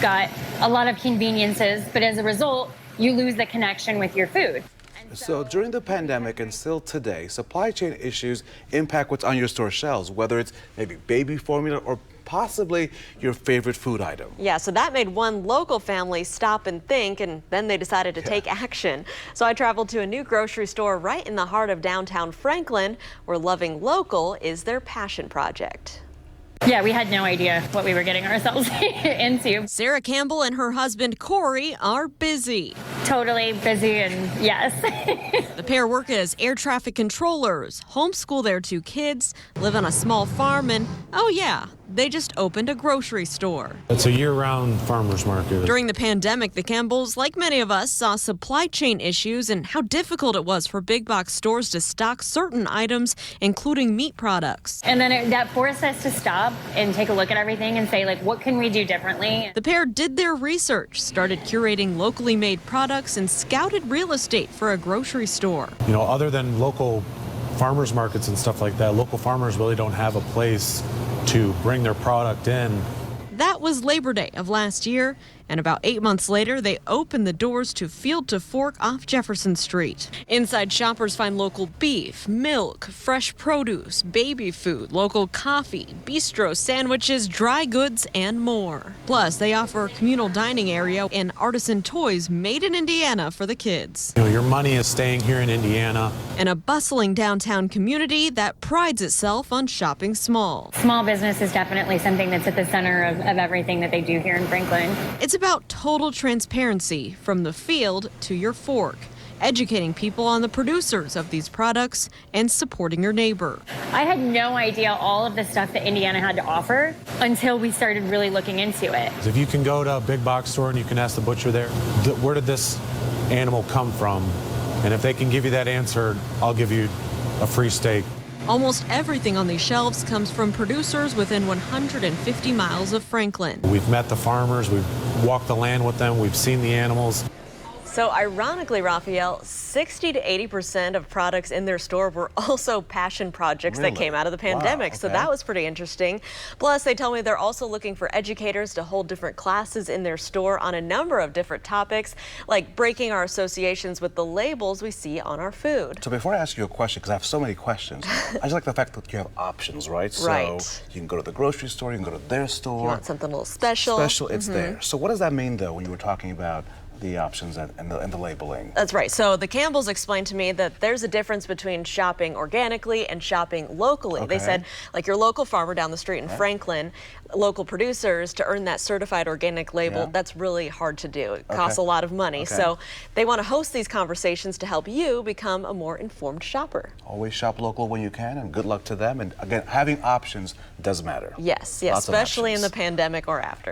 got a lot of conveniences, but as a result, you lose the connection with your food. So during the pandemic and still today, supply chain issues impact what's on your store shelves, whether it's maybe baby formula or possibly your favorite food item. Yeah, so that made one local family stop and think, and then they decided to take action. So I traveled to a new grocery store right in the heart of downtown Franklin, where loving local is their passion project. Yeah, we had no idea what we were getting ourselves into. Sarah Campbell and her husband Corey are busy. Totally busy, and yes. The pair work as air traffic controllers, homeschool their 2 kids, live on a small farm, and oh yeah, they just opened a grocery store. It's a year-round farmers market. During the pandemic, the Campbells, like many of us, saw supply chain issues and how difficult it was for big box stores to stock certain items, including meat products. And then that forced us to stop and take a look at everything and say, like, what can we do differently? The pair did their research, started curating locally made products, and scouted real estate for a grocery store. You know, other than local farmers markets and stuff like that, local farmers really don't have a place to bring their product in. That was Labor Day of last year, and about 8 months later, they opened the doors to Field to Fork off Jefferson Street. Inside, shoppers find local beef, milk, fresh produce, baby food, local coffee, bistro sandwiches, dry goods, and more. Plus, they offer a communal dining area and artisan toys made in Indiana for the kids. You know, your money is staying here in Indiana. And a bustling downtown community that prides itself on shopping small. Small business is definitely something that's at the center of everything that they do here in Franklin. It's about total transparency from the field to your fork, educating people on the producers of these products and supporting your neighbor. I had no idea all of the stuff that Indiana had to offer until we started really looking into it. If you can go to a big box store and you can ask the butcher there, where did this animal come from? And if they can give you that answer, I'll give you a free steak. Almost everything on these shelves comes from producers within 150 miles of Franklin. We've met the farmers, we've walked the land with them, we've seen the animals. So ironically, Raphael, 60 to 80% of products in their store were also passion projects that came out of the pandemic. Wow, So that was pretty interesting. Plus, they tell me they're also looking for educators to hold different classes in their store on a number of different topics, like breaking our associations with the labels we see on our food. So before I ask you a question, because I have so many questions, I just like the fact that you have options, right? Right. So you can go to the grocery store, you can go to their store. You want something a little special. It's there. So what does that mean, though, when you were talking about the options and the labeling? That's right. So the Campbells explained to me that there's a difference between shopping organically and shopping locally. They said, like your local farmer down the street in Franklin, local producers, to earn that certified organic label, that's really hard to do. It costs a lot of money. So they want to host these conversations to help you become a more informed shopper. Always shop local when you can, and good luck to them. And again, having options does matter. Yes, Lots of especially in options. the pandemic or after.